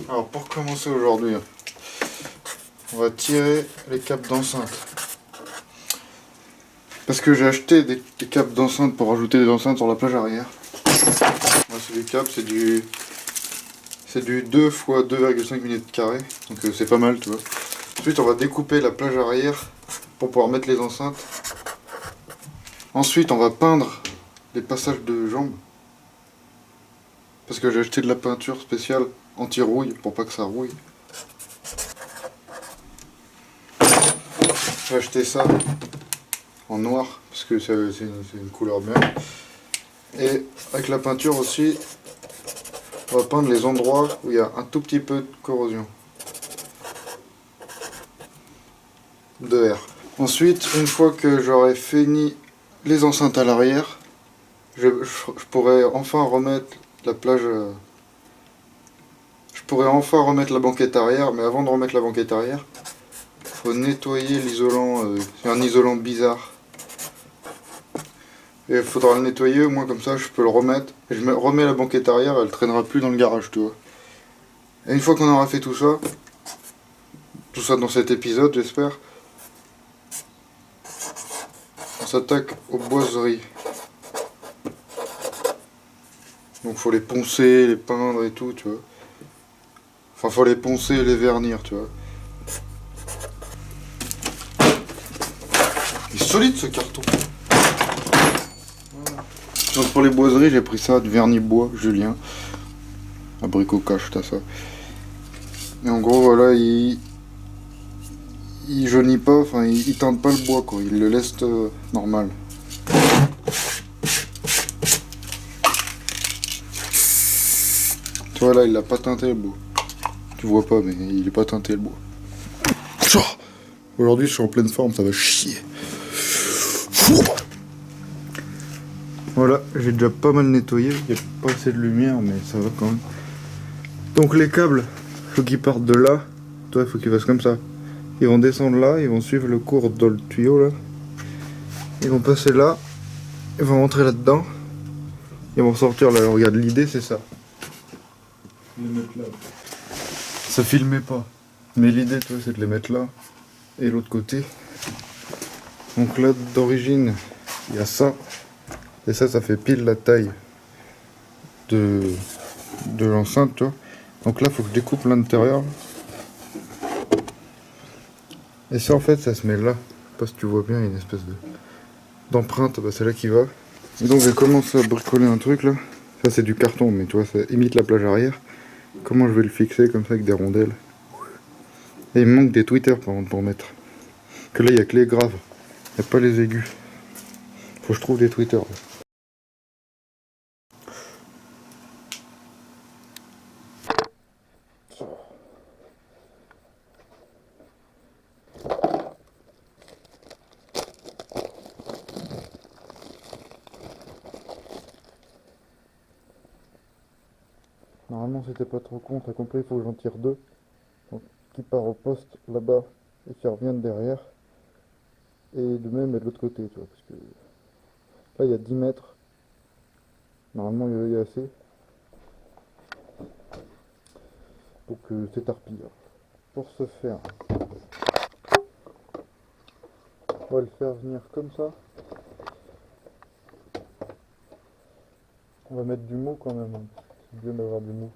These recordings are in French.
Alors pour commencer aujourd'hui, on va tirer les câbles d'enceinte. Parce que j'ai acheté des câbles d'enceinte pour rajouter des enceintes sur la plage arrière. Moi, c'est du câble, c'est du 2 x 2,5 mm², donc c'est pas mal, tu vois. Ensuite, on va découper la plage arrière pour pouvoir mettre les enceintes. Ensuite, on va peindre les passages de jambes. Parce que j'ai acheté de la peinture spéciale anti-rouille pour pas que ça rouille. J'ai acheté ça en noir parce que c'est une couleur bien. Et avec la peinture aussi, on va peindre les endroits où il y a un tout petit peu de corrosion de air. Ensuite, une fois que j'aurai fini les enceintes à l'arrière, je pourrais enfin remettre la plage. Je pourrais enfin remettre la banquette arrière, mais avant de remettre la banquette arrière, il faut nettoyer l'isolant. C'est un isolant bizarre. Et il faudra le nettoyer, au moins comme ça je peux le remettre. Et je remets la banquette arrière, elle traînera plus dans le garage, tu vois. Et une fois qu'on aura fait tout ça dans cet épisode, j'espère, on s'attaque aux boiseries. Donc faut les poncer, les peindre et tout, tu vois. Enfin faut les poncer et les vernir, tu vois. Il est solide ce carton. Voilà. Donc pour les boiseries, j'ai pris ça, du vernis bois, Julien. Abricot cache, t'as ça. Et en gros, voilà, il jaunit pas, enfin il teinte pas le bois, quoi. Il le laisse normal. Tu vois là, il l'a pas teinté le bois. Tu vois pas, mais il est pas teinté le bois. Aujourd'hui, je suis en pleine forme, ça va chier. Voilà, j'ai déjà pas mal nettoyé. Il n'y a pas assez de lumière, mais ça va quand même. Donc les câbles, faut qu'ils partent de là. Toi, il faut qu'ils fassent comme ça. Ils vont descendre là, ils vont suivre le cours dans le tuyau là. Ils vont passer là. Ils vont rentrer là-dedans. Ils vont sortir là. Regarde, l'idée c'est ça. Les mettre là. Ça filmait pas. Mais l'idée, toi, c'est de les mettre là. Et l'autre côté. Donc là, d'origine, il y a ça. Et ça fait pile la taille de l'enceinte, tu vois. Donc là, il faut que je découpe l'intérieur. Et ça, en fait, ça se met là. Je sais pas si tu vois bien, il y a une espèce d'empreinte. Bah, c'est là qu'il va. Et donc, j'ai commencé à bricoler un truc, là. Ça, c'est du carton, mais tu vois, ça imite la plage arrière. Comment je vais le fixer, comme ça, avec des rondelles. Et il me manque des tweeters, par contre, pour mettre. Que là, il n'y a que les graves. Il n'y a pas les aigus. Faut que je trouve des tweeters, là. Normalement c'était pas trop con, t'as compris, il faut que j'en tire deux. Donc, qui part au poste là-bas et qui reviennent derrière. Et de même et de l'autre côté, tu vois, parce que là il y a 10 mètres. Normalement il y a assez. Donc c'est tarpille. Pour ce faire, on va le faire venir comme ça. On va mettre du mou quand même, hein. C'est bien d'avoir du mou.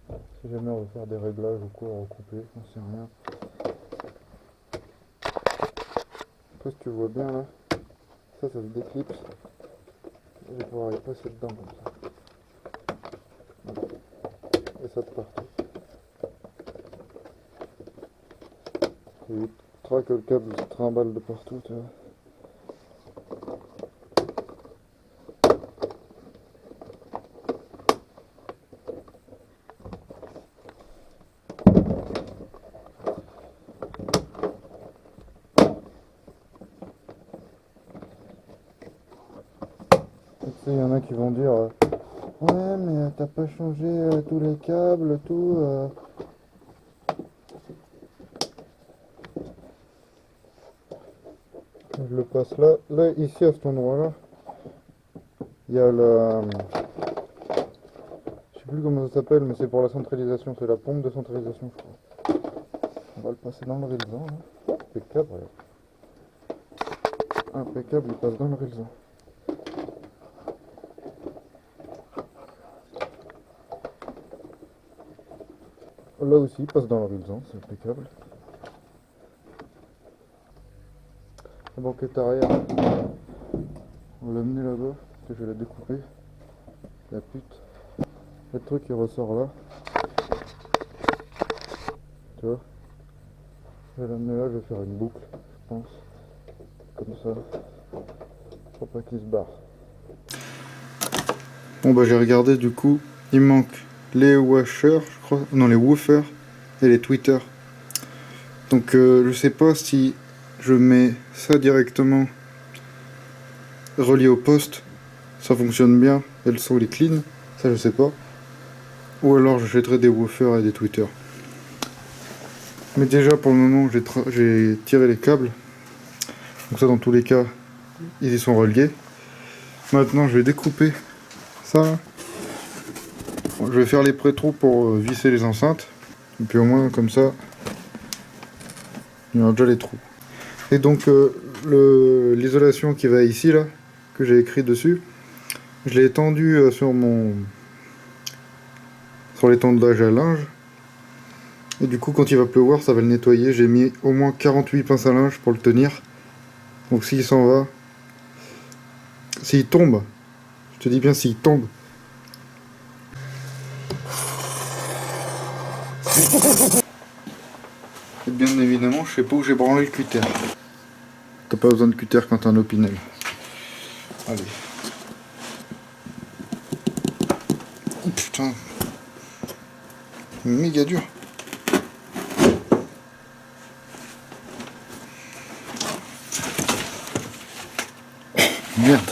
Si jamais on veut faire des réglages ou quoi, recouper, on sait rien. Après si tu vois bien là, ça se déclipse. Je vais pouvoir y passer dedans comme ça. Voilà. Et ça de partout. Et traque le câble se trimballe de partout, tu vois. Il y en a qui vont dire ouais mais t'as pas changé tous les câbles, tout. Je le passe là. Là ici à cet endroit là, il y a la. Je sais plus comment ça s'appelle, mais c'est pour la centralisation, c'est la pompe de centralisation, je crois. On va le passer dans le rilzan, là. Impeccable, regarde. Impeccable, il passe dans le rilzan. Là aussi, il passe dans le rilzan, c'est impeccable. La banquette arrière, on va l'amener là-bas, que je vais la découper. La pute. Le truc il ressort là. Tu vois? Je vais l'amener là, je vais faire une boucle, je pense. Comme ça. Pour pas qu'il se barre. Bon bah j'ai regardé du coup, il manque les washers, je crois. Non, les woofers et les tweeters. Donc je sais pas si je mets ça directement relié au poste, ça fonctionne bien et le son il est clean, ça je sais pas. Ou alors j'achèterai des woofers et des tweeters. Mais déjà pour le moment j'ai tiré les câbles. Donc ça dans tous les cas ils y sont reliés. Maintenant je vais découper ça. Je vais faire les pré-trous pour visser les enceintes. Et puis au moins comme ça il y aura déjà les trous. Et donc l'isolation qui va ici là, que j'ai écrit dessus, je l'ai étendu sur l'étendage à linge. Et du coup quand il va pleuvoir ça va le nettoyer. J'ai mis au moins 48 pinces à linge pour le tenir. Donc s'il s'en va, s'il tombe, je te dis bien s'il tombe. Et bien évidemment je sais pas où j'ai branlé le cutter. T'as pas besoin de cutter quand t'as un Opinel. Allez. Oh putain. Méga dur. Merde.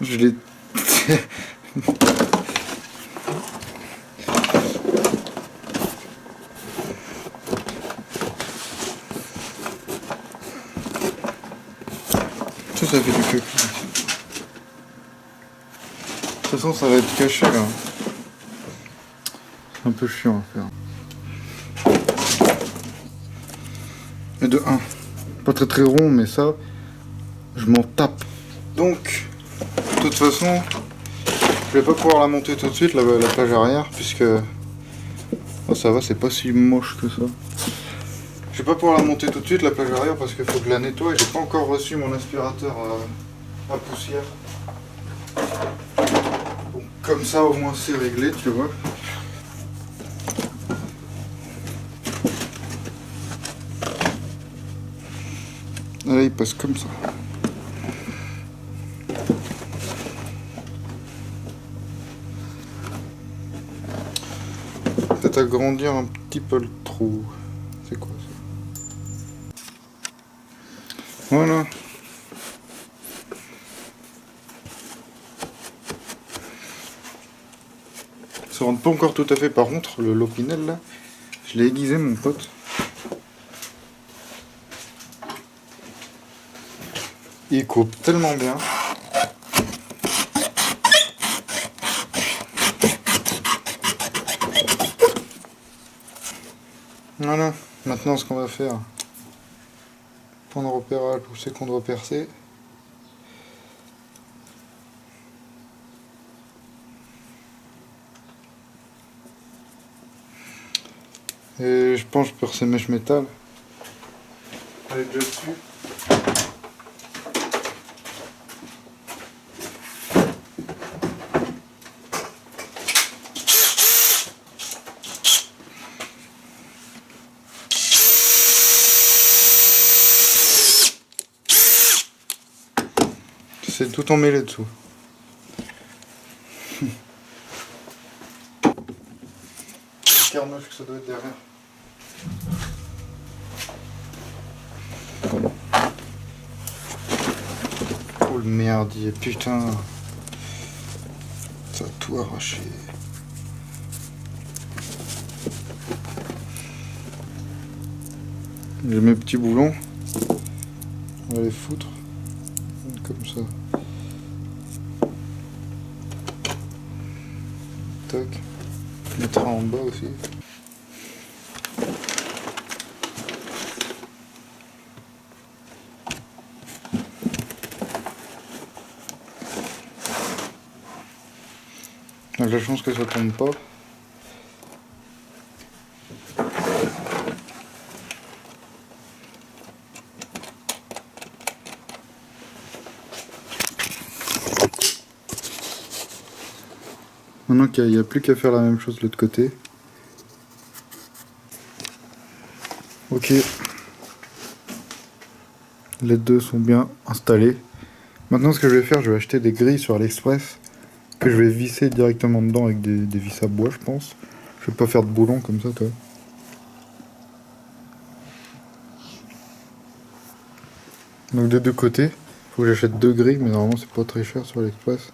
Je l'ai... Ça fait du caca. De toute façon ça va être caché là. C'est un peu chiant à faire. Et de 1. Pas très rond mais ça, je m'en tape. Donc, de toute façon, je vais pas pouvoir la monter tout de suite, la plage arrière, puisque... Oh, ça va, c'est pas si moche que ça. Je vais pas pouvoir la monter tout de suite, la plage arrière, parce qu'il faut que je la nettoie et j'ai pas encore reçu mon aspirateur à poussière. Donc, comme ça, au moins, c'est réglé, tu vois. Et là, il passe comme ça. Peut-être agrandir un petit peu le trou. C'est quoi ça? Voilà. Ça rentre pas encore tout à fait par contre, le Opinel là. Je l'ai aiguisé mon pote. Il coupe tellement bien. Voilà, maintenant ce qu'on va faire, point de repérage où c'est qu'on doit percer. Et je pense que je peux percer mèche métal. Allez déjà dessus. C'est tout emmêlé dessous. Carnage que ça doit être derrière. Oh le merdier, putain. Ça a tout arraché. J'ai mes petits boulons. On va les foutre. Comme ça. tac. Je mettrai en bas aussi. On a de la chance que ça tombe pas. Maintenant qu'il n'y a plus qu'à faire la même chose de l'autre côté. Ok. Les deux sont bien installés. Maintenant ce que je vais faire, je vais acheter des grilles sur AliExpress que je vais visser directement dedans avec des vis à bois, je pense. Je vais pas faire de boulons comme ça, toi. Donc des deux côtés, faut que j'achète deux grilles, mais normalement c'est pas très cher sur AliExpress.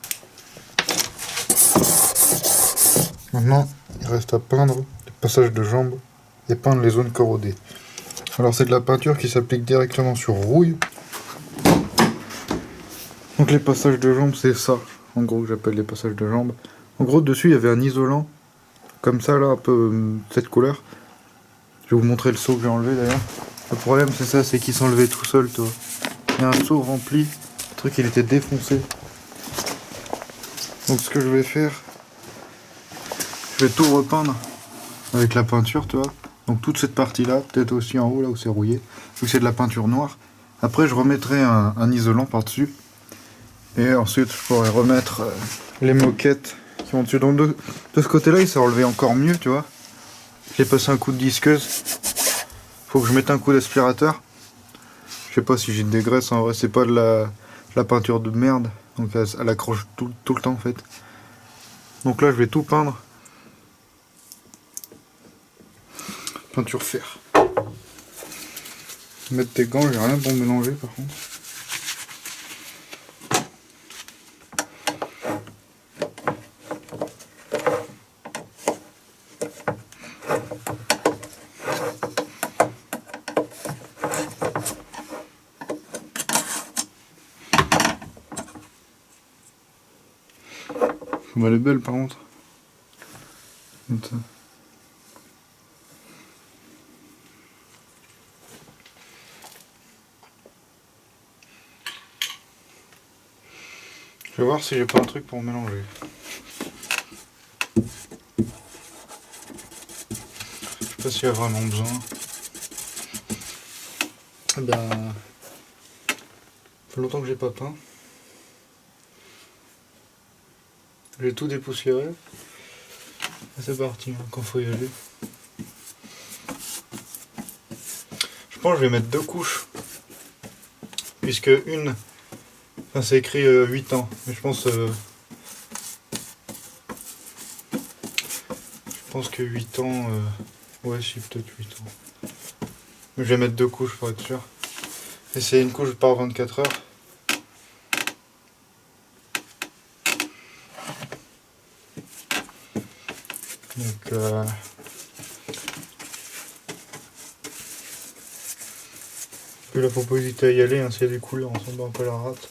Maintenant, il reste à peindre les passages de jambes et peindre les zones corrodées. Alors c'est de la peinture qui s'applique directement sur rouille. Donc les passages de jambes, c'est ça, en gros, que j'appelle les passages de jambes. En gros, dessus, il y avait un isolant, comme ça, là, un peu cette couleur. Je vais vous montrer le seau que j'ai enlevé, d'ailleurs. Le problème, c'est ça, c'est qu'il s'enlevait tout seul, toi. Il y a un seau rempli, le truc, il était défoncé. Donc ce que je vais faire, je vais tout repeindre avec la peinture, tu vois. Donc toute cette partie-là, peut-être aussi en haut, là où c'est rouillé, vu que c'est de la peinture noire. Après, je remettrai un isolant par-dessus. Et ensuite, je pourrais remettre les moquettes qui vont dessus. Donc de ce côté-là, il s'est enlevé encore mieux, tu vois. J'ai passé un coup de disqueuse. Faut que je mette un coup d'aspirateur. Je sais pas si j'ai des graisses, en vrai, c'est pas de la peinture de merde. Donc elle accroche tout le temps, en fait. Donc là, je vais tout peindre. Peinture fer. Mettre tes gants, j'ai rien pour mélanger, par contre. Elle est belle par contre. Attends. Je vais voir si j'ai pas un truc pour mélanger. Je sais pas s'il y a vraiment besoin. Eh ben, ça fait longtemps que j'ai pas peint. J'ai tout dépoussiéré. Et c'est parti, hein, quand faut y aller. Je pense que je vais mettre deux couches. Puisque une... Enfin, c'est écrit 8 ans. Mais je pense que 8 ans... Ouais, si, peut-être 8 ans. Mais je vais mettre deux couches pour être sûr. Et c'est une couche par 24 heures. Donc puis là faut pas hésiter à y aller, hein, s'il y a des couleurs, on s'en bat un peu la rate.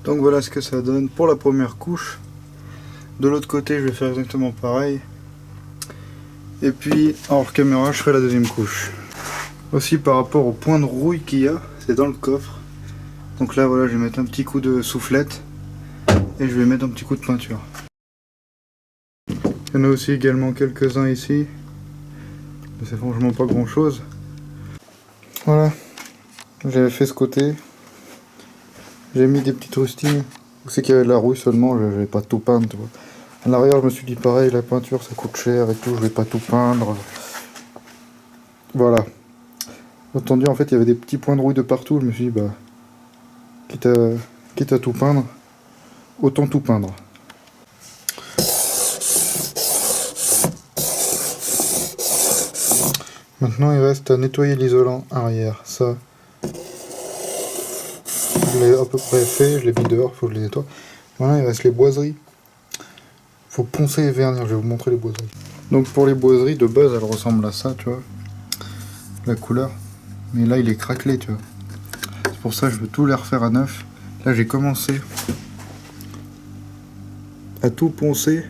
Donc voilà ce que ça donne pour la première couche. De l'autre côté, je vais faire exactement pareil. Et puis, hors caméra, je ferai la deuxième couche. Aussi par rapport au point de rouille qu'il y a, c'est dans le coffre. Donc là, voilà, je vais mettre un petit coup de soufflette. Et je vais mettre un petit coup de peinture. Il y en a aussi également quelques-uns ici. Mais c'est franchement pas grand-chose. Voilà. J'avais fait ce côté. J'ai mis des petites rustines C'est qu'il y avait de la rouille seulement, je vais pas tout peindre, tu vois. À l'arrière, je me suis dit pareil, la peinture ça coûte cher et tout, je vais pas tout peindre. Voilà. Entendu, en fait, il y avait des petits points de rouille de partout, je me suis dit, bah, quitte à tout peindre, autant tout peindre. Maintenant, il reste à nettoyer l'isolant arrière. Ça, je l'ai à peu près fait, je l'ai mis dehors, faut que je les nettoie. Maintenant, il reste les boiseries. Faut poncer et vernir, je vais vous montrer les boiseries. Donc pour les boiseries, de base, elles ressemblent à ça, tu vois. La couleur. Mais là, il est craquelé, tu vois. C'est pour ça que je veux tout les refaire à neuf. Là, j'ai commencé à tout poncer.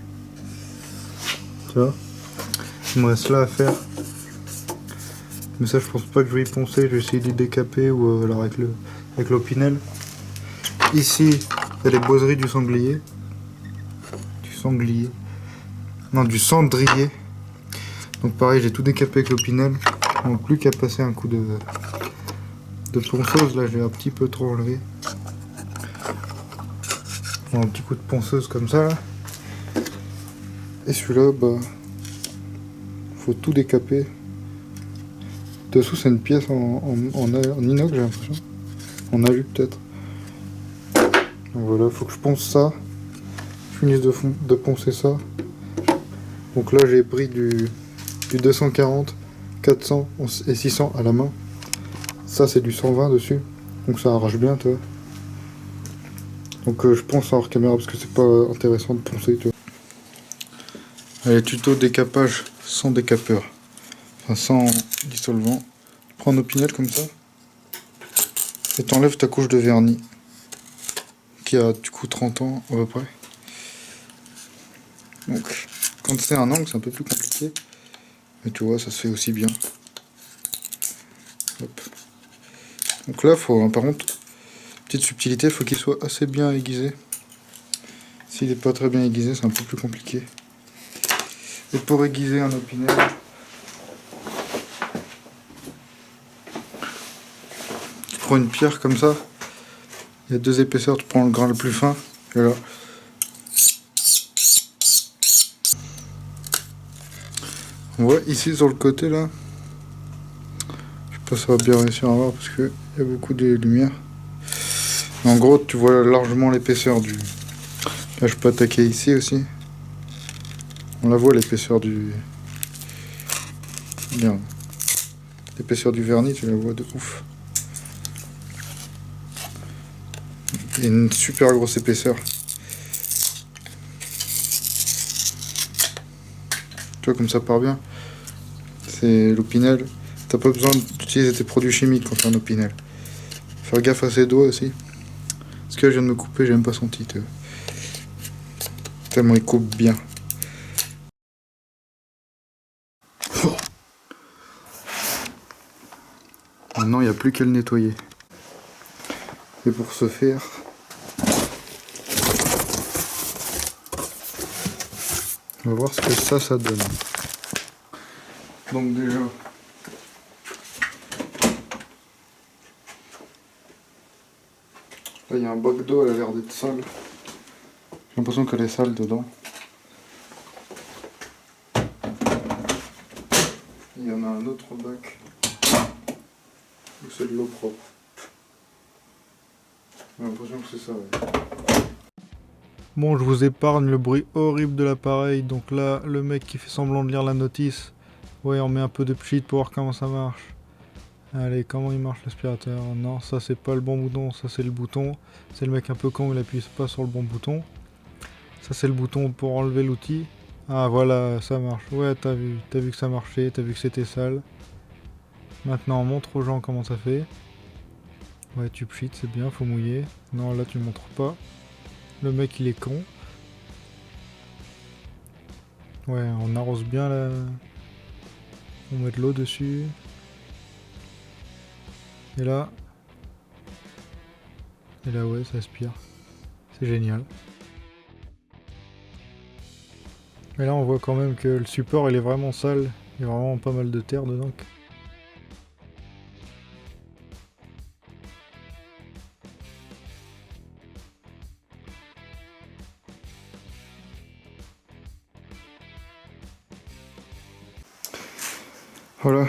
Tu vois. Il me reste là à faire. Mais ça, je pense pas que je vais y poncer. Je vais essayer d'y décaper ou alors avec l'opinel. Ici, il y a les boiseries du sanglier. Non, du cendrier. Donc pareil, j'ai tout décapé avec l'opinel. Donc plus qu'à passer un coup de ponceuse. Là, j'ai un petit peu trop enlevé. Bon, un petit coup de ponceuse comme ça. Là. Et celui-là, bah, faut tout décaper. Dessous, c'est une pièce en inox, j'ai l'impression. En alu peut-être. Donc voilà, faut que je ponce ça. Je finisse de poncer ça. Donc là, j'ai pris du 240, 400 et 600 à la main. Ça, c'est du 120 dessus. Donc ça arrache bien, tu vois. Donc je ponce hors caméra parce que c'est pas intéressant de poncer, tu vois. Allez, tuto décapage sans décapeur. Enfin, sans dissolvant. Tu prends un opinel comme ça. Et t'enlèves ta couche de vernis. Qui a du coup 30 ans à peu près. Donc, quand c'est un angle, c'est un peu plus compliqué. Mais tu vois, ça se fait aussi bien. Hop. Donc là, faut, par contre, petite subtilité, il faut qu'il soit assez bien aiguisé. S'il n'est pas très bien aiguisé, c'est un peu plus compliqué. Et pour aiguiser un opinel, tu prends une pierre comme ça. Il y a deux épaisseurs, tu prends le grain le plus fin. Et là. On voit ici sur le côté là. Je sais pas si ça va bien réussir à voir parce qu'il y a beaucoup de lumière. En gros, tu vois largement l'épaisseur du... Là, je peux attaquer ici aussi. On la voit l'épaisseur du... Merde. L'épaisseur du vernis, tu la vois de ouf. Il y a une super grosse épaisseur. Tu vois comme ça part bien. C'est l'opinel. T'as pas besoin d'utiliser tes produits chimiques quand t'as un opinel. Faire gaffe à ses doigts aussi. Parce que là, je viens de me couper, j'ai même pas senti. Tellement il coupe bien. Maintenant, il n'y a plus qu'à le nettoyer. Et pour ce faire, on va voir ce que ça donne. Donc déjà, là il y a un bac d'eau, elle a l'air d'être sale. J'ai l'impression qu'elle est sale dedans. Il y en a un autre bac où c'est de l'eau propre. J'ai l'impression que c'est ça, ouais. Bon, je vous épargne le bruit horrible de l'appareil. Donc là, le mec qui fait semblant de lire la notice. Ouais, on met un peu de pchit pour voir comment ça marche. Allez, comment il marche l'aspirateur? Non, ça c'est pas le bon bouton, ça c'est le bouton. C'est le mec un peu con, il appuie pas sur le bon bouton. Ça c'est le bouton pour enlever l'outil. Ah voilà, ça marche. Ouais, t'as vu que ça marchait, t'as vu que c'était sale. Maintenant, montre aux gens comment ça fait. Ouais, tu pchit, c'est bien, faut mouiller. Non, là tu montres pas. Le mec il est con. Ouais, on arrose bien là. On met de l'eau dessus. Et là, ouais, ça aspire. C'est génial. Mais là, on voit quand même que le support, il est vraiment sale. Il y a vraiment pas mal de terre dedans. Voilà,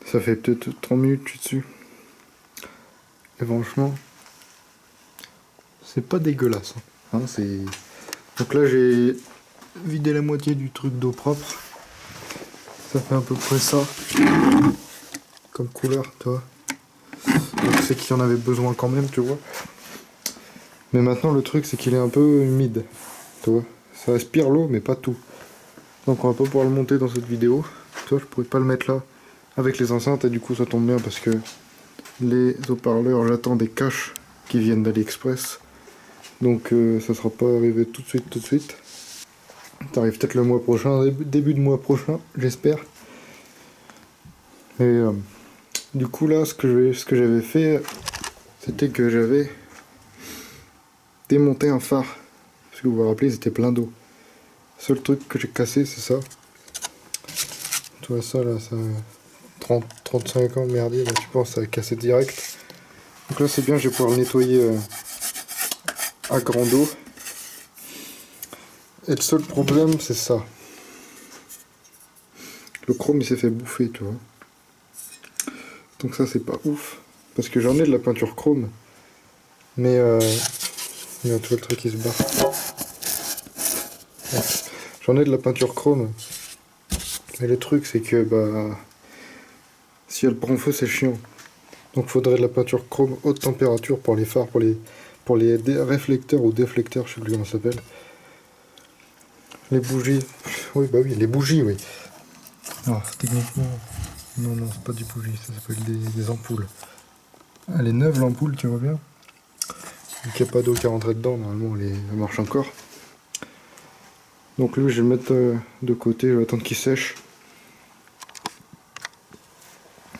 ça fait peut-être 30 minutes que je suis dessus. Et franchement, c'est pas dégueulasse. Hein, c'est... Donc là j'ai vidé la moitié du truc d'eau propre. Ça fait à peu près ça. Comme couleur, tu vois. Donc c'est qu'il y en avait besoin quand même, tu vois. Mais maintenant le truc c'est qu'il est un peu humide. Tu vois. Ça aspire l'eau mais pas tout. Donc on va pas pouvoir le monter dans cette vidéo. Tu vois, je pourrais pas le mettre là avec les enceintes et du coup ça tombe bien parce que les haut-parleurs, j'attends des caches qui viennent d'AliExpress. Donc ça sera pas arrivé tout de suite. Ça arrive peut-être le mois prochain, début de mois prochain, j'espère. Et du coup là, ce que j'avais fait, c'était que j'avais démonté un phare. Parce que vous vous rappelez, c'était plein d'eau. Le seul truc que j'ai cassé, c'est ça. Tu vois ça là, ça 35 ans, merdier, là tu penses, ça a cassé direct. Donc là c'est bien, je vais pouvoir le nettoyer à grande eau. Et le seul problème, c'est ça. Le chrome il s'est fait bouffer, tu vois. Donc ça c'est pas ouf. Parce que j'en ai de la peinture chrome. Mais tu vois le truc qui se barre. Ouais. J'en ai de la peinture chrome. Mais le truc c'est que bah si elle prend feu c'est chiant. Donc faudrait de la peinture chrome haute température pour les phares, pour les réflecteurs ou déflecteurs, je sais plus comment ça s'appelle. Les bougies. Oui bah oui, les bougies oui. Alors techniquement. Non, c'est pas des bougies, ça s'appelle des ampoules. Elle est neuve l'ampoule, tu vois bien. Vu qu'il n'y a pas d'eau qui est rentrée dedans, normalement elle marche encore. Donc lui je vais le mettre de côté, je vais attendre qu'il sèche.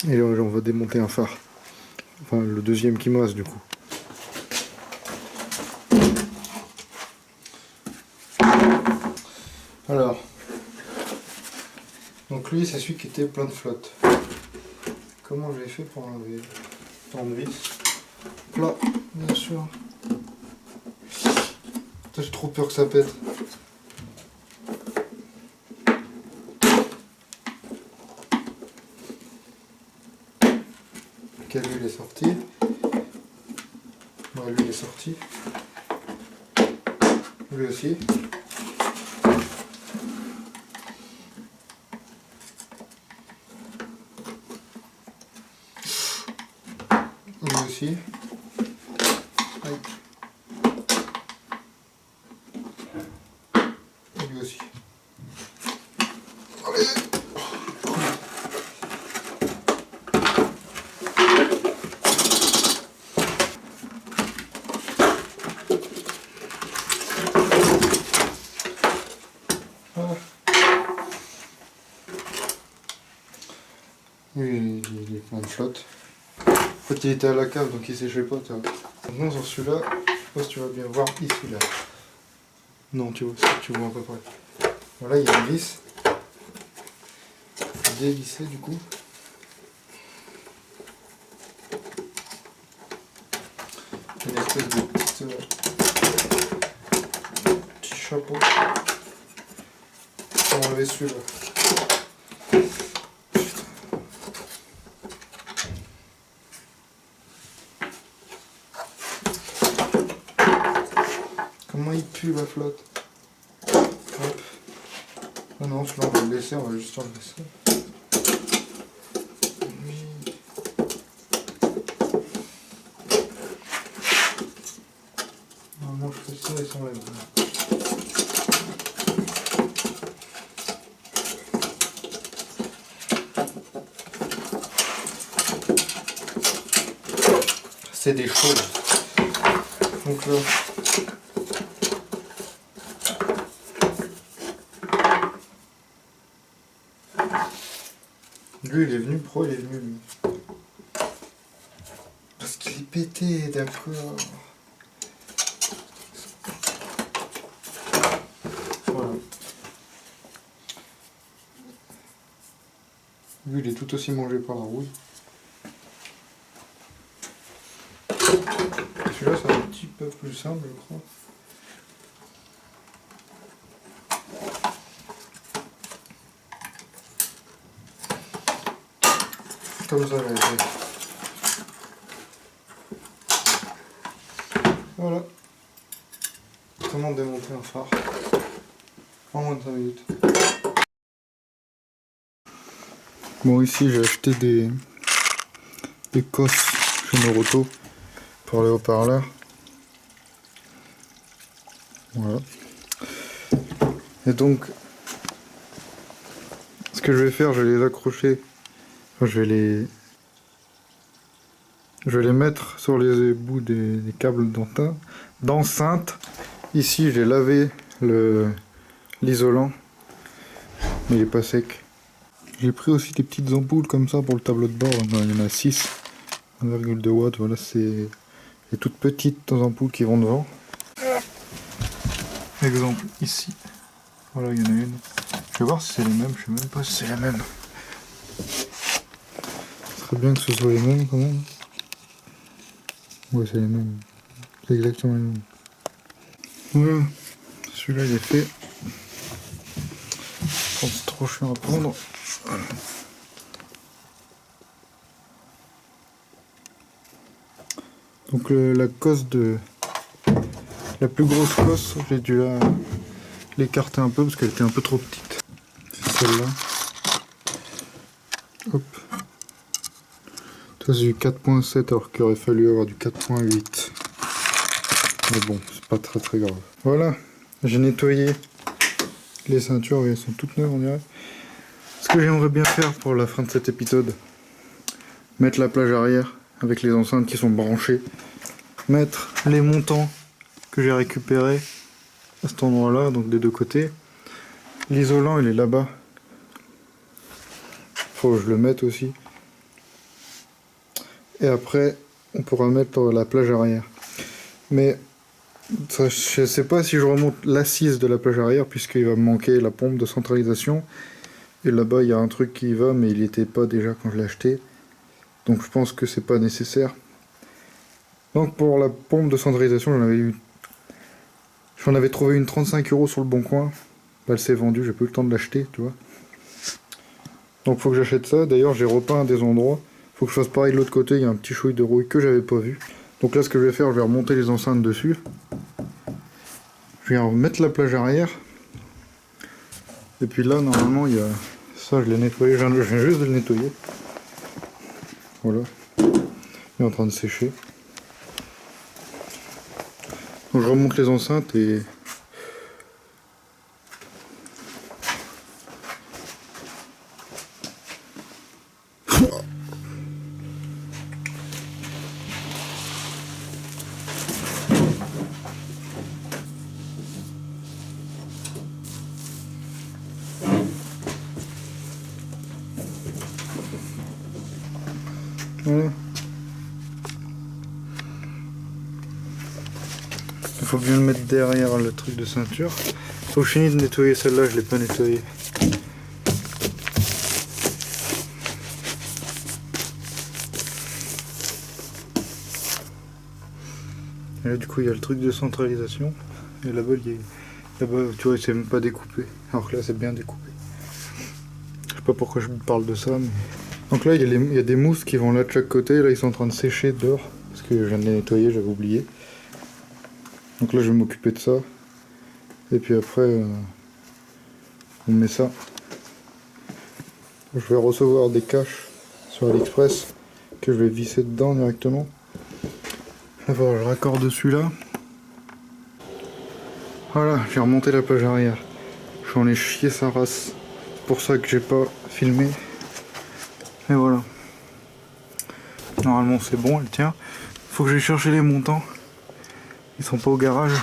Et là on va démonter un phare. Enfin le deuxième qui me reste du coup. Alors. Donc lui c'est celui qui était plein de flotte. Comment j'ai fait pour enlever vis plat, bien sûr. J'ai trop peur que ça pète. Ok, lui il est sorti. Ouais, lui il est sorti. Lui aussi. Lui aussi. Aïe. Lui aussi. Allez. Il est plein de flotte. En fait, il était à la cave donc il séchait pas. Maintenant, sur celui-là, je sais pas si tu vas bien voir ici là. Non, tu vois à peu près. Voilà, il y a une vis. Dévissée du coup. Une espèce de petit chapeau pour enlever celui-là. Comment il pue la flotte. Hop. Ah non, celui-là on va le laisser, on va juste enlever ça. Normalement je fais ça et ça enlève. C'est des choses. Donc là. Lui il est venu, pourquoi il est venu lui? Parce qu'il est pété, d'accord. Voilà. Lui il est tout aussi mangé par la rouille. Celui-là c'est un petit peu plus simple je crois. Comme ça, j'avais fait. Voilà. Comment démonter un phare en moins de 5 minutes. Bon, ici j'ai acheté des cosses chez Noroto pour les haut-parleurs. Voilà. Et donc, ce que je vais faire, je vais les accrocher. Enfin, je vais les mettre sur les bouts des câbles d'enceinte. Ici, j'ai lavé l'isolant, mais il est pas sec. J'ai pris aussi des petites ampoules comme ça pour le tableau de bord. Il y en a 6, 1,2 watts. Voilà, c'est les toutes petites ampoules qui vont devant. Exemple ici. Voilà, il y en a une. Je vais voir si c'est les mêmes. Je sais même pas si c'est les mêmes. Ce serait bien que ce soit les mêmes quand même. Ouais, c'est les mêmes. C'est exactement les mêmes. Voilà. Celui-là, il est fait. C'est trop chiant à prendre. Voilà. Donc la cosse la plus grosse cosse, j'ai dû l'écarter un peu parce qu'elle était un peu trop petite. C'est celle-là. Hop. Ça c'est du 4.7 alors qu'il aurait fallu avoir du 4.8. Mais bon, c'est pas très grave. Voilà, j'ai nettoyé les ceintures, elles sont toutes neuves on dirait. Ce que j'aimerais bien faire pour la fin de cet épisode, mettre la plage arrière avec les enceintes qui sont branchées, mettre les montants que j'ai récupérés à cet endroit là, donc des deux côtés. L'isolant il est là-bas, faut que je le mette aussi. Et après on pourra mettre la plage arrière. Mais ça, je sais pas si je remonte l'assise de la plage arrière puisqu'il va me manquer la pompe de centralisation. Et là-bas il y a un truc qui va mais il n'était pas déjà quand je l'ai acheté. Donc je pense que c'est pas nécessaire. Donc pour la pompe de centralisation j'en avais trouvé une 35 € sur le bon coin. Là, elle s'est vendue, j'ai pas eu le temps de l'acheter, tu vois. Donc faut que j'achète ça. D'ailleurs j'ai repeint des endroits. Faut que je fasse pareil de l'autre côté, il y a un petit chouille de rouille que j'avais pas vu. Donc là ce que je vais faire, je vais remonter les enceintes dessus. Je vais remettre la plage arrière. Et puis là normalement il y a... Ça je l'ai nettoyé, je viens juste de le nettoyer. Voilà. Il est en train de sécher. Donc je remonte les enceintes et... Voilà. Il faut bien le mettre derrière le truc de ceinture. Faut que je finisse de nettoyer celle-là, je l'ai pas nettoyée. Et là du coup il y a le truc de centralisation. Et là-bas, tu vois, c'est même pas découpé. Alors que là c'est bien découpé. Je sais pas pourquoi je parle de ça, mais... Donc là il y a des mousses qui vont là de chaque côté. Là ils sont en train de sécher dehors. Parce que je viens de les nettoyer, j'avais oublié. Donc là je vais m'occuper de ça. Et puis après on met ça. Je vais recevoir des caches sur AliExpress que je vais visser dedans directement. D'abord je raccorde celui-là. Voilà, j'ai remonté la plage arrière. J'en ai chié sa race. C'est pour ça que j'ai pas filmé. Et voilà. Normalement c'est bon, elle tient. Faut que j'aille chercher les montants. Ils sont pas au garage.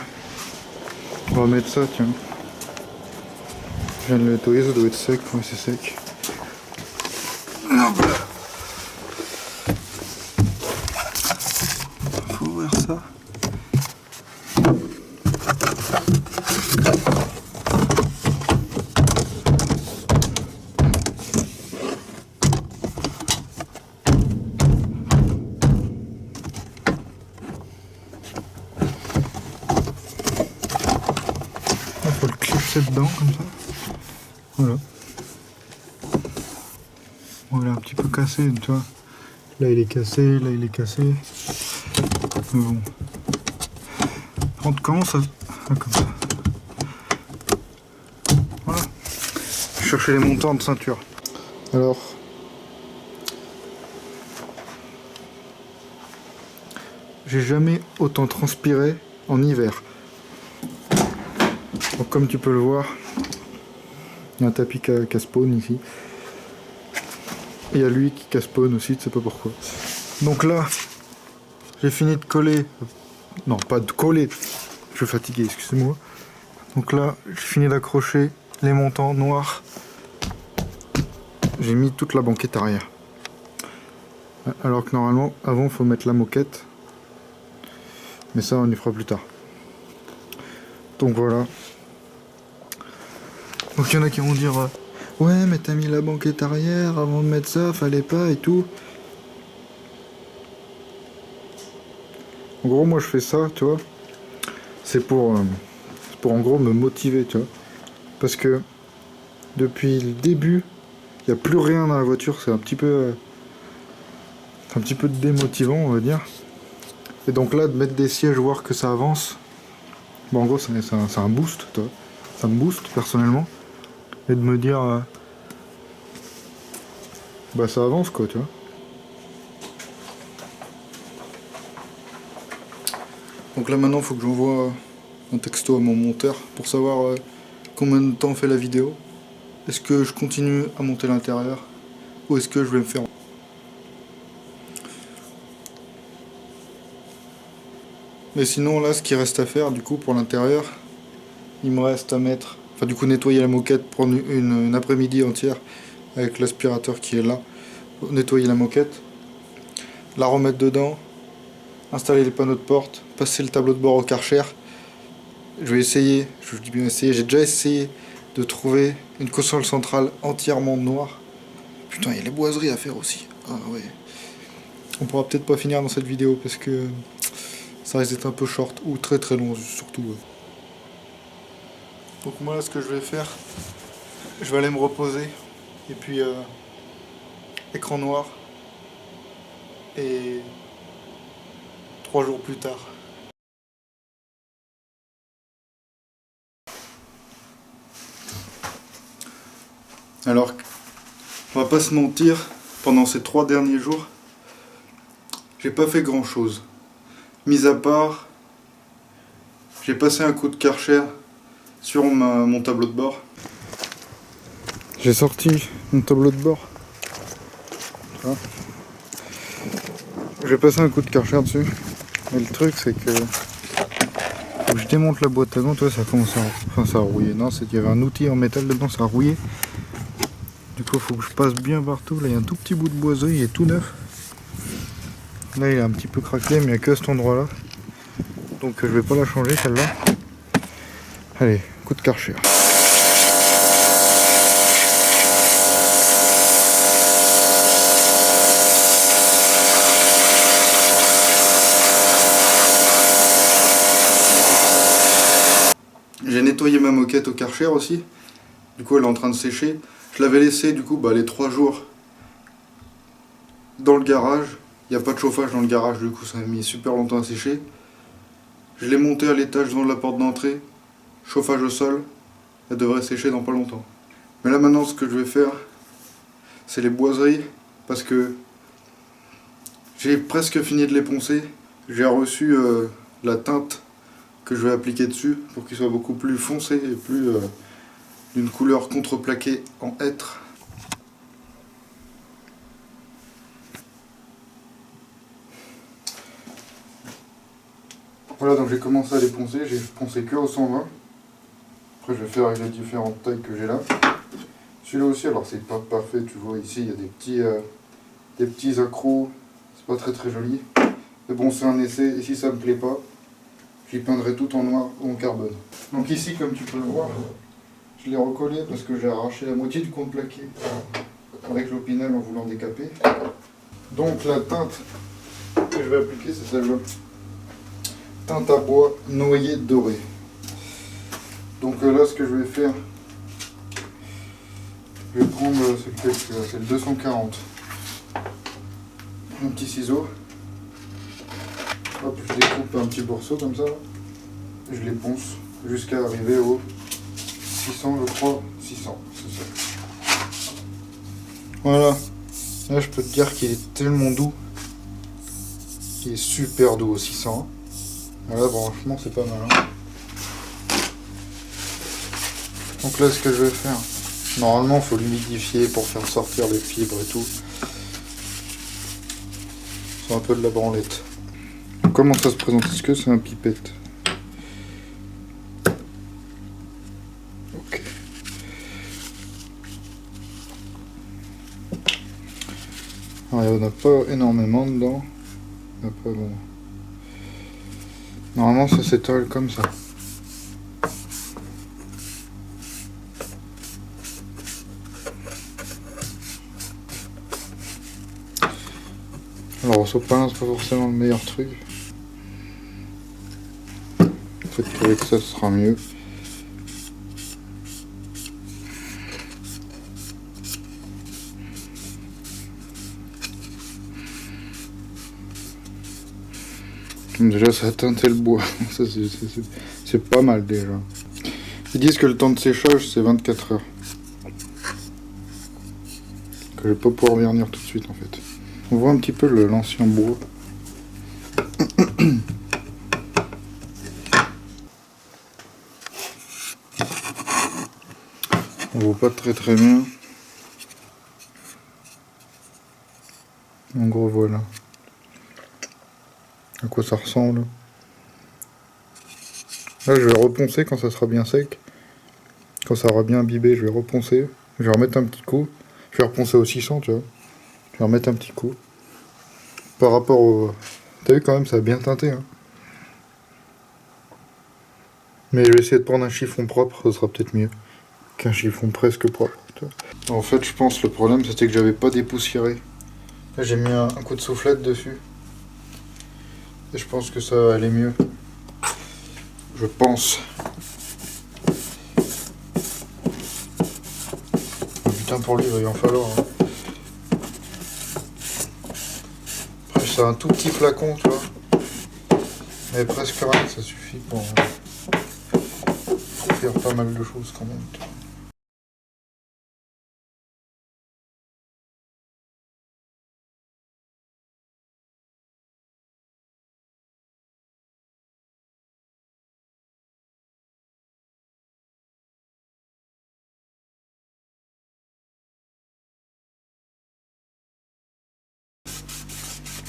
On va mettre ça, tiens. Je viens de le nettoyer, ça doit être sec. Oui, c'est sec. Faut ouvrir ça. Faut le clipser dedans comme ça. Voilà. Bon, il est un petit peu cassé, tu vois. Là il est cassé, là il est cassé. Mais bon. On commence à... comme ça. Voilà. Je cherchais les montants de ceinture. Alors... j'ai jamais autant transpiré en hiver. Donc comme tu peux le voir, il y a un tapis qui spawn ici. Et il y a lui qui spawn aussi, tu sais pas pourquoi. Donc là, j'ai fini de coller. Non, pas de coller. Je suis fatigué, excusez-moi. Donc là, j'ai fini d'accrocher les montants noirs. J'ai mis toute la banquette arrière. Alors que normalement, avant, il faut mettre la moquette. Mais ça, on y fera plus tard. Donc voilà. Donc il y en a qui vont dire ouais, mais t'as mis la banquette arrière avant de mettre ça, fallait pas et tout. En gros, moi je fais ça, tu vois. C'est pour en gros me motiver, tu vois. Parce que depuis le début, il n'y a plus rien dans la voiture, c'est un petit peu démotivant, on va dire. Et donc là, de mettre des sièges, voir que ça avance, bon, en gros, c'est un boost, tu vois. Ça me booste personnellement. Et de me dire, bah ça avance quoi, tu vois. Donc là maintenant, il faut que j'envoie un texto à mon monteur pour savoir combien de temps fait la vidéo. Est-ce que je continue à monter l'intérieur ou est-ce que je vais me faire... Mais sinon là, ce qui reste à faire du coup pour l'intérieur, il me reste à mettre... Enfin du coup nettoyer la moquette, prendre une après-midi entière avec l'aspirateur qui est là, nettoyer la moquette, la remettre dedans, installer les panneaux de porte, passer le tableau de bord au Karcher. Je vais essayer, je dis bien essayer, j'ai déjà essayé de trouver une console centrale entièrement noire. Putain, il y a les boiseries à faire aussi. Ah ouais. On pourra peut-être pas finir dans cette vidéo parce que ça risque d'être un peu short ou très très long surtout. Donc moi là ce que je vais faire, je vais aller me reposer et puis écran noir et 3 jours plus tard. Alors, on va pas se mentir, pendant ces 3 derniers jours, j'ai pas fait grand chose. Mis à part, j'ai passé un coup de Karcher sur mon tableau de bord. J'ai sorti mon tableau de bord. J'ai passé un coup de Karcher dessus. Mais le truc c'est que je démonte la boîte à gants, toi ça commence à... Enfin ça a rouillé. Non, c'est qu'il y avait un outil en métal dedans, ça a rouillé. Du coup il faut que je passe bien partout. Là il y a un tout petit bout de boiserie, il est tout neuf. Là il est un petit peu craquelé mais il n'y a que cet endroit là. Donc je vais pas la changer celle-là. Allez, coup de Karcher. J'ai nettoyé ma moquette au Karcher aussi. Du coup elle est en train de sécher. Je l'avais laissé du coup les 3 jours dans le garage. Il n'y a pas de chauffage dans le garage, du coup ça a mis super longtemps à sécher. Je l'ai monté à l'étage devant la porte d'entrée. Chauffage au sol. Elle devrait sécher dans pas longtemps. Mais là maintenant ce que je vais faire, c'est les boiseries. Parce que j'ai presque fini de les poncer. J'ai reçu la teinte que je vais appliquer dessus pour qu'il soit beaucoup plus foncé et plus d'une couleur contreplaquée en hêtre. Voilà, donc j'ai commencé à les poncer, j'ai poncé que au 120. Après je vais faire avec les différentes tailles que j'ai là. Celui-là aussi, alors c'est pas parfait, tu vois ici il y a des petits accros, c'est pas très très joli. Mais bon, c'est un essai, et si ça me plaît pas, j'y peindrai tout en noir ou en carbone. Donc ici, comme tu peux le voir, je l'ai recollé parce que j'ai arraché la moitié du contreplaqué avec l'Opinel en voulant décaper. Donc la teinte que je vais appliquer, c'est celle-là. Teinte à bois noyer doré. Donc là, ce que je vais faire, je vais prendre, c'est le 240. un petit ciseau. Hop, je découpe un petit morceau comme ça. Et je les ponce jusqu'à arriver au 600, je crois. 600, c'est ça. Voilà. Là, je peux te dire qu'il est tellement doux. Il est super doux au 600. Là, franchement, c'est pas mal. Hein. Donc là, ce que je vais faire, normalement, il faut l'humidifier pour faire sortir les fibres et tout. C'est un peu de la branlette. Donc, comment ça se présente? Est-ce que c'est un pipette? Ok. Alors, il n'y en a pas énormément dedans. Il n'y en a pas bon. Normalement, ça s'étale comme ça. Alors, au sopalin, c'est pas forcément le meilleur truc. Peut-être qu'avec ça, ce sera mieux. Déjà, ça a teinté le bois. Ça, c'est pas mal déjà. Ils disent que le temps de séchage, c'est 24 heures. Que je vais pas pouvoir vernir tout de suite en fait. On voit un petit peu l'ancien bois. On voit pas très bien. En gros, voilà. À quoi ça ressemble. Là, je vais reponcer quand ça sera bien sec. Quand ça aura bien imbibé, je vais reponcer. Je vais remettre un petit coup. Je vais reponcer au 600, tu vois. Je vais remettre un petit coup. Par rapport au... T'as vu quand même, ça a bien teinté. Hein. Mais je vais essayer de prendre un chiffon propre, ça sera peut-être mieux qu'un chiffon presque propre. En fait, je pense que le problème, c'était que j'avais pas dépoussiéré. Là, j'ai mis un coup de soufflette dessus. Et je pense que ça va aller mieux. Je pense. Oh, putain, pour lui, il va y en falloir. Hein. Après, c'est un tout petit flacon, tu vois. Mais presque rien, ça suffit pour faire pas mal de choses quand même.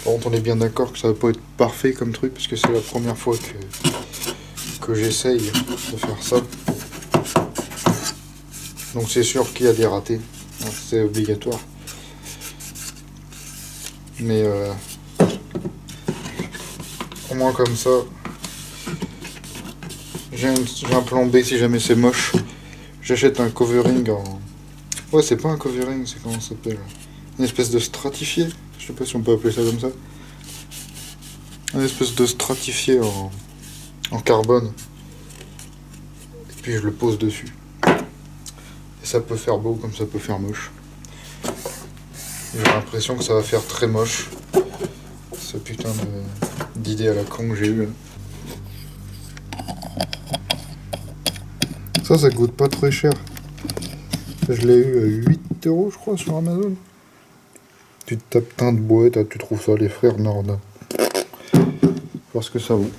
Par contre, on est bien d'accord que ça va pas être parfait comme truc, parce que c'est la première fois que j'essaye de faire ça. Donc c'est sûr qu'il y a des ratés, c'est obligatoire. Mais au moins comme ça, j'ai un plan B si jamais c'est moche. J'achète un covering en... Ouais, c'est pas un covering, c'est comment ça s'appelle? Une espèce de stratifié. Je sais pas si on peut appeler ça comme ça. Une espèce de stratifié en carbone. Et puis je le pose dessus. Et ça peut faire beau comme ça peut faire moche. J'ai l'impression que ça va faire très moche. Ce putain d'idée à la con que j'ai eue. Ça coûte pas très cher. Je l'ai eu à 8 € je crois sur Amazon. Tu te tapes teinte boîte, tu trouves ça les frères Nord. Parce que ça vaut.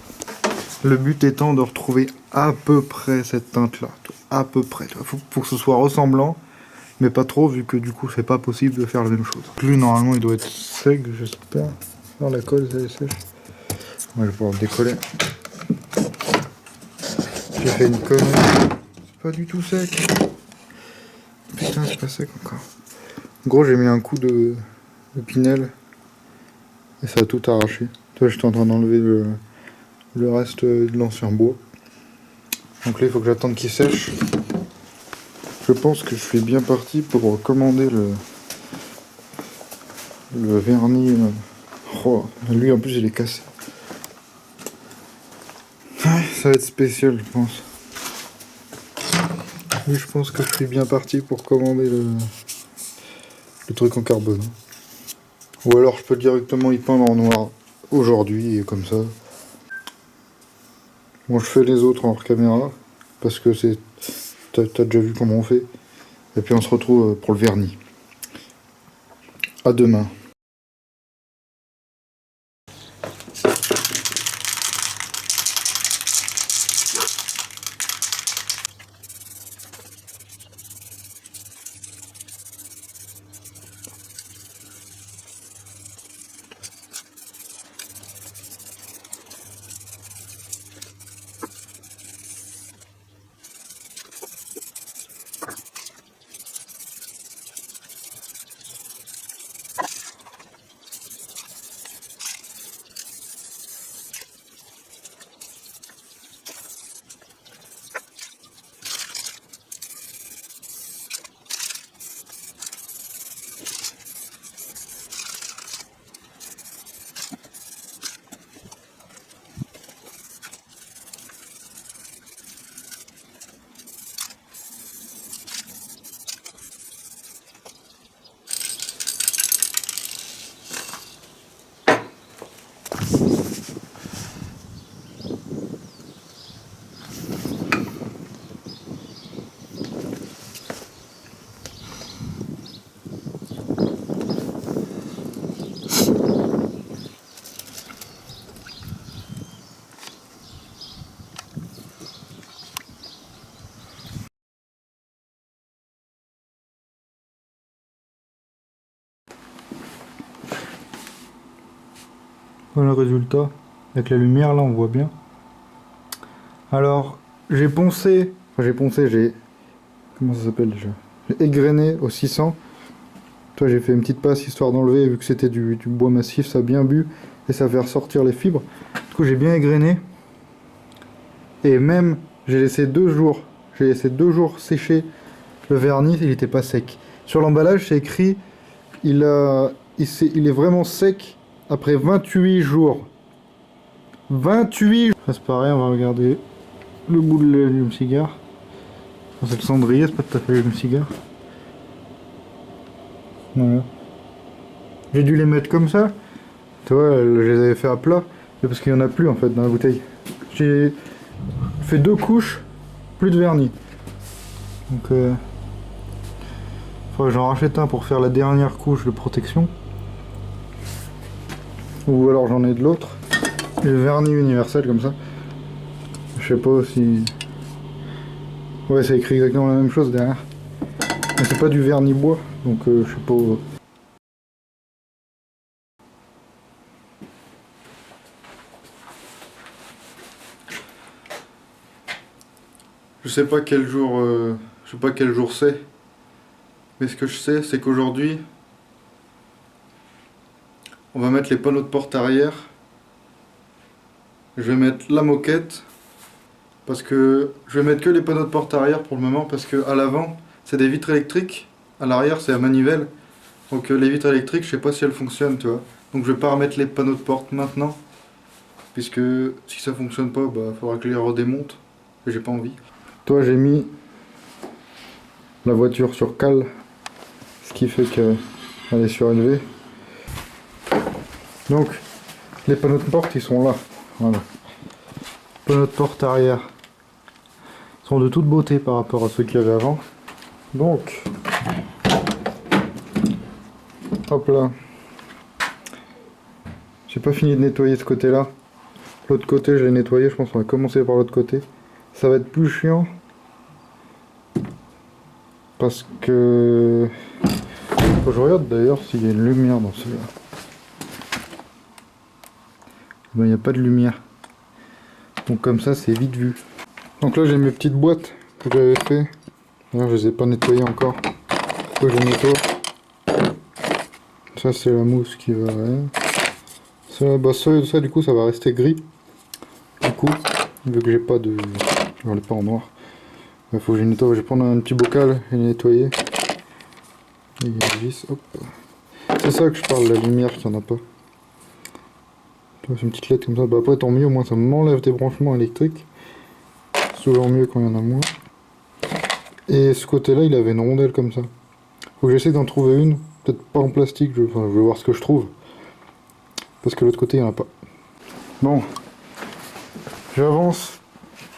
Le but étant de retrouver à peu près cette teinte là. À peu près. Faut que ce soit ressemblant. Mais pas trop vu que du coup c'est pas possible de faire la même chose. Lui normalement il doit être sec, j'espère. Faire la colle ça est sèche. Moi je vais pouvoir le décoller. J'ai fait une connerie. C'est pas du tout sec. Putain c'est pas sec encore. En gros j'ai mis un coup de Pinel. Et ça a tout arraché. Toi j'étais en train d'enlever le reste de l'ancien bois. Donc là il faut que j'attende qu'il sèche. Je pense que je suis bien parti pour commander le vernis. Oh, lui en plus il est cassé. Ouais, ça va être spécial je pense. Oui, je pense que je suis bien parti pour commander le truc en carbone. Ou alors je peux directement y peindre en noir aujourd'hui et comme ça. Bon, je fais les autres en hors caméra parce que c'est, t'as déjà vu comment on fait. Et puis on se retrouve pour le vernis. À demain. Voilà le résultat. Avec la lumière là on voit bien. Alors j'ai poncé, j'ai... Comment ça s'appelle déjà? J'ai égrené au 600. Toi j'ai fait une petite passe histoire d'enlever, vu que c'était du bois massif, ça a bien bu et ça fait ressortir les fibres. Du coup j'ai bien égrené. Et même j'ai laissé 2 jours. J'ai laissé 2 jours sécher le vernis, il n'était pas sec. Sur l'emballage c'est écrit il est vraiment sec après 28 jours. 28 jours. Ça c'est pareil, on va regarder le bout de l'allume-cigare. C'est le cendrier, c'est pas tout à fait l'allume-cigare. Voilà. J'ai dû les mettre comme ça. Tu vois, je les avais fait à plat. C'est parce qu'il n'y en a plus en fait dans la bouteille. J'ai fait 2 couches, plus de vernis. Donc faudrait que j'en rachète un pour faire la dernière couche de protection. Ou alors j'en ai de l'autre. Le vernis universel comme ça. Je sais pas si... Ouais, c'est écrit exactement la même chose derrière. Mais c'est pas du vernis bois, donc je sais pas... Je sais pas quel jour, je sais pas quel jour c'est. Mais ce que je sais, c'est qu'aujourd'hui, on va mettre les panneaux de porte arrière. Je vais mettre la moquette. Parce que je vais mettre que les panneaux de porte arrière pour le moment. Parce que à l'avant, c'est des vitres électriques. À l'arrière, c'est à manivelle. Donc les vitres électriques, je sais pas si elles fonctionnent, tu vois. Donc je vais pas remettre les panneaux de porte maintenant. Puisque si ça fonctionne pas, bah faudra que je les redémonte. Et j'ai pas envie. Toi, j'ai mis la voiture sur cale. Ce qui fait qu'elle est surélevée. Donc, les panneaux de porte, ils sont là. Voilà. Panneaux de porte arrière sont de toute beauté par rapport à ceux qu'il y avait avant. Donc, hop là. J'ai pas fini de nettoyer ce côté-là. L'autre côté, je l'ai nettoyé. Je pense qu'on va commencer par l'autre côté. Ça va être plus chiant. Parce que... Faut que je regarde d'ailleurs s'il y a une lumière dans celui-là. Ben, il n'y a pas de lumière. Donc comme ça, c'est vite vu. Donc là, j'ai mes petites boîtes que j'avais fait. D'ailleurs, je les ai pas nettoyées encore. Faut que je nettoie. Ça, c'est la mousse qui va... Ça, bah, ça, du coup, ça va rester gris. Du coup, vu que j'ai pas de... Je l'ai pas en noir. Il faut que je nettoie. Je vais prendre un petit bocal et nettoyer. Et vis, hop. C'est ça que je parle, la lumière qu'il n'y en a pas. C'est une petite lettre comme ça. Bah après, tant mieux, moi ça m'enlève des branchements électriques. C'est toujours mieux quand il y en a moins. Et ce côté-là, il avait une rondelle comme ça. Faut que j'essaie d'en trouver une. Peut-être pas en plastique, enfin, je vais voir ce que je trouve. parce que l'autre côté il n'y en a pas. Bon, j'avance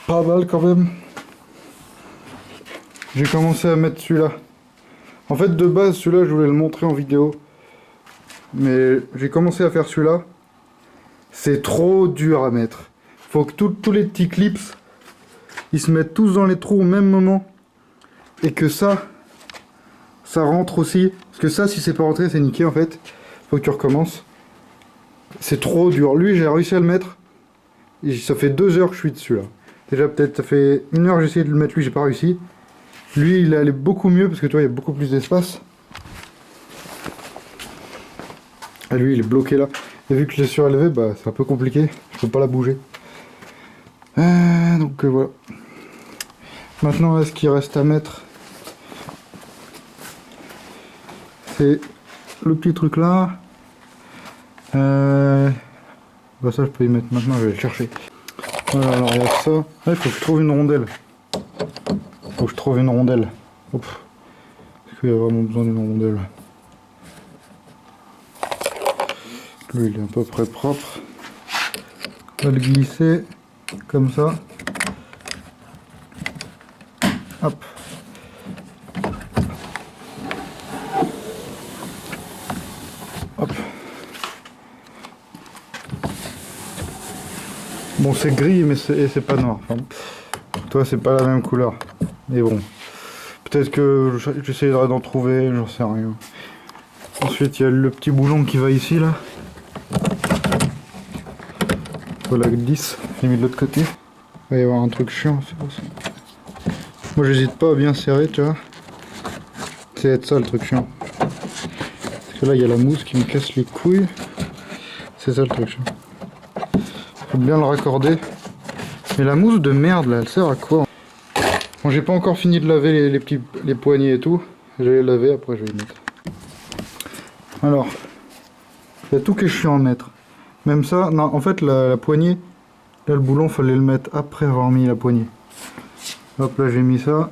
pas mal quand même. J'ai commencé à mettre celui-là. En fait, de base, celui-là, je voulais le montrer en vidéo. Mais j'ai commencé à faire celui-là. C'est trop dur à mettre. Faut que tous les petits clips, ils se mettent tous dans les trous au même moment. Et que ça rentre aussi. Parce que ça, si c'est pas rentré, c'est niqué en fait. Faut que tu recommences. C'est trop dur. Lui, j'ai réussi à le mettre. Et ça fait 2 heures que je suis dessus là. Déjà, peut-être, ça fait 1 heure que j'ai essayé de le mettre. Lui, j'ai pas réussi. Lui, il est allé beaucoup mieux parce que tu vois, il y a beaucoup plus d'espace. Et lui, il est bloqué là. Et vu que je l'ai surélevé, bah, c'est un peu compliqué. Je peux pas la bouger. Donc voilà. Maintenant, ce qu'il reste à mettre, c'est le petit truc là. Bah ça, je peux y mettre maintenant. Je vais le chercher. Voilà, alors il y a ça. Il faut que je trouve une rondelle. Faut que je trouve une rondelle. Hop. Est-ce qu'il y a vraiment besoin d'une rondelle? Lui, il est à peu près propre. On va le glisser comme ça. Hop. Hop. Bon, c'est gris, mais c'est pas noir. Enfin, toi, c'est pas la même couleur. Mais bon. Peut-être que j'essayerai d'en trouver, j'en sais rien. Ensuite, il y a le petit boulon qui va ici, là. Voilà, le 10. J'ai mis de l'autre côté. Il va y avoir un truc chiant, c'est pour ça. Moi, j'hésite pas à bien serrer, tu vois. C'est être ça, le truc chiant. Parce que là, il y a la mousse qui me casse les couilles. C'est ça, le truc chiant. Faut bien le raccorder. Mais la mousse de merde, là, elle sert à quoi? Bon, j'ai pas encore fini de laver les poignées et tout. Je vais les laver, après je vais les mettre. Alors, il y a tout qui est chiant à mettre. Même ça, non, en fait, la poignée, là, le boulon, fallait le mettre après avoir mis la poignée. Hop, là, j'ai mis ça.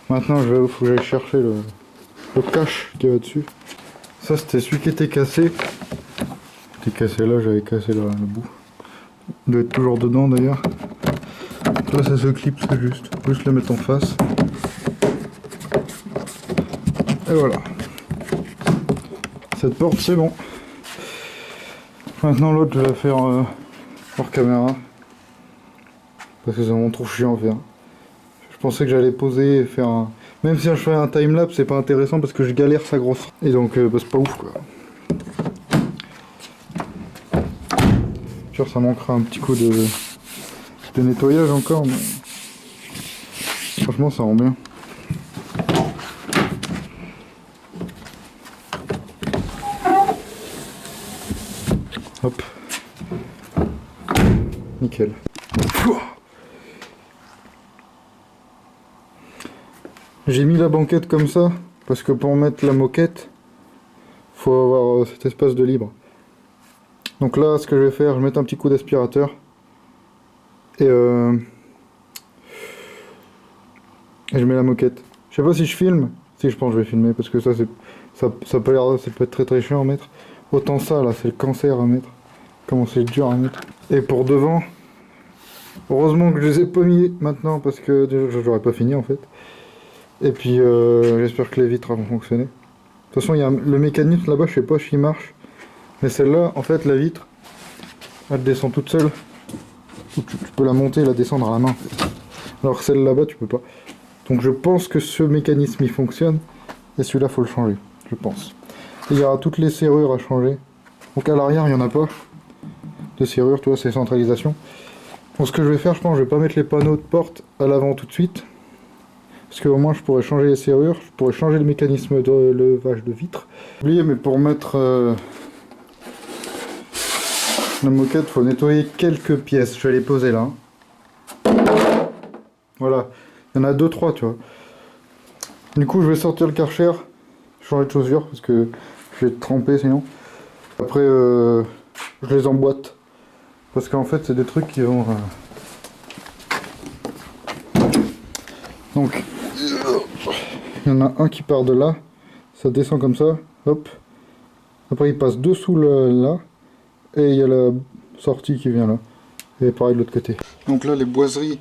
Maintenant, faut que j'aille chercher le cache qui va dessus. Ça, c'était celui qui était cassé. C'était cassé là, j'avais cassé le bout. Il doit être toujours dedans, d'ailleurs. Là, ça se clipse juste. Faut juste le mettre en face. Et voilà. Cette porte, c'est bon. Maintenant, l'autre, je vais la faire hors caméra. Parce que c'est vraiment trop chiant à faire. Je pensais que j'allais poser et faire un... Même si je fais un timelapse, c'est pas intéressant parce que je galère sa grosse. Et donc, bah, c'est pas ouf, quoi. Sûr, ça manquera un petit coup de nettoyage encore, mais... Franchement, ça rend bien. Hop. Nickel. J'ai mis la banquette comme ça, parce que pour mettre la moquette, faut avoir cet espace de libre. Donc là, ce que je vais faire, je vais mettre un petit coup d'aspirateur. Et je mets la moquette. Je sais pas si je filme. Si, je pense que je vais filmer, parce que ça peut être très très chiant à mettre. Autant ça, là, c'est le cancer à mettre. Comment c'est dur à mettre. Et pour devant, heureusement que je les ai pas mis maintenant, parce que déjà, j'aurais pas fini en fait. Et puis, j'espère que les vitres vont fonctionner. De toute façon, il y a le mécanisme là-bas, je sais pas s'il marche. Mais celle-là, en fait, la vitre, elle descend toute seule. Tu peux la monter et la descendre à la main. En fait. Alors celle là-bas, tu peux pas. Donc je pense que ce mécanisme, il fonctionne. Et celui-là, faut le changer, je pense. Et il y aura toutes les serrures à changer. Donc à l'arrière, il n'y en a pas de serrure, tu vois, c'est centralisation. Donc ce que je vais faire, je pense, je vais pas mettre les panneaux de porte à l'avant tout de suite. Parce qu'au moins, je pourrais changer les serrures, je pourrais changer le mécanisme de levage de vitre. J'ai oublié, mais pour mettre... la moquette, faut nettoyer quelques pièces. Je vais les poser là. Voilà. Il y en a 2-3, tu vois. Du coup, je vais sortir le Karcher, changer de chaussures parce que je vais tremper sinon. Après, je les emboîte. Parce qu'en fait, c'est des trucs qui vont... Donc, il y en a un qui part de là. Ça descend comme ça. Hop. Après il passe dessous là, et il y a la sortie qui vient là. Et pareil de l'autre côté. Donc là les boiseries,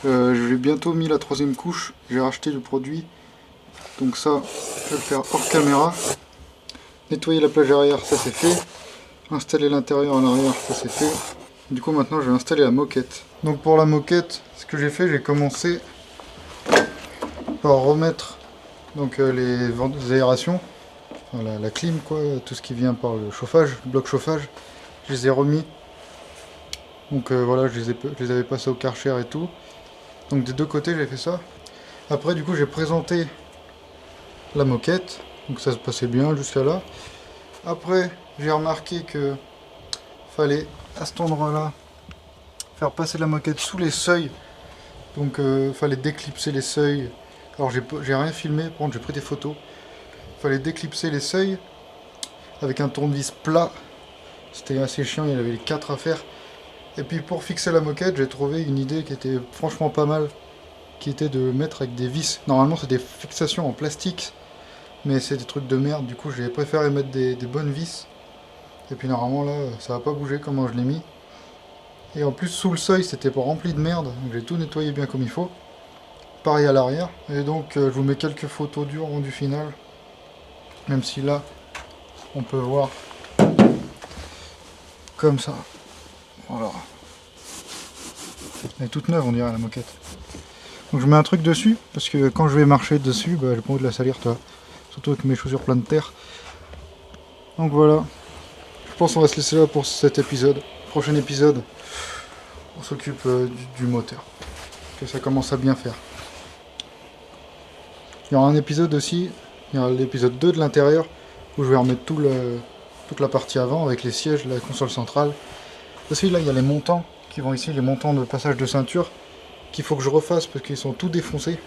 je vais bientôt mis la 3ème couche, j'ai racheté le produit. Donc ça, je vais le faire hors caméra. Nettoyer la plage arrière, ça c'est fait. Installer l'intérieur à l'arrière, ça c'est fait. Du coup maintenant je vais installer la moquette. Donc pour la moquette, ce que j'ai fait, j'ai commencé par remettre donc les aérations, enfin, la clim quoi, tout ce qui vient par le chauffage, le bloc chauffage, je les ai remis. Donc voilà, je les avais passés au Karcher et tout. Donc des deux côtés j'ai fait ça. Après du coup j'ai présenté la moquette, donc ça se passait bien jusqu'à là. Après j'ai remarqué que fallait à cet endroit là faire passer la moquette sous les seuils, donc fallait déclipser les seuils. Alors j'ai rien filmé, par contre j'ai pris des photos. Fallait déclipser les seuils avec un tournevis plat, c'était assez chiant, il y avait les 4 à faire. Et puis pour fixer la moquette, j'ai trouvé une idée qui était franchement pas mal, qui était de mettre avec des vis. Normalement c'est des fixations en plastique, mais c'est des trucs de merde, du coup j'ai préféré mettre des bonnes vis. Et puis normalement là, ça va pas bouger comment je l'ai mis. Et en plus sous le seuil c'était pas rempli de merde, donc j'ai tout nettoyé bien comme il faut. Pareil à l'arrière. Et donc je vous mets quelques photos du rendu final. Même si là, on peut voir comme ça. Voilà. Elle est toute neuve on dirait la moquette. Donc je mets un truc dessus, parce que quand je vais marcher dessus, j'ai pas envie de la salir toi. Surtout avec mes chaussures pleines de terre. Donc voilà. Je pense qu'on va se laisser là pour cet épisode. Prochain épisode, on s'occupe du moteur. Que ça commence à bien faire. Il y aura un épisode aussi, il y aura l'épisode 2 de l'intérieur, où je vais remettre toute la partie avant avec les sièges, la console centrale. Aussi là il y a les montants qui vont ici, les montants de passage de ceinture, qu'il faut que je refasse parce qu'ils sont tout défoncés.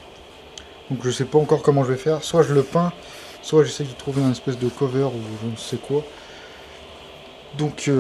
Donc je sais pas encore comment je vais faire, soit je le peins, soit j'essaie de trouver un espèce de cover ou je ne sais quoi. Donc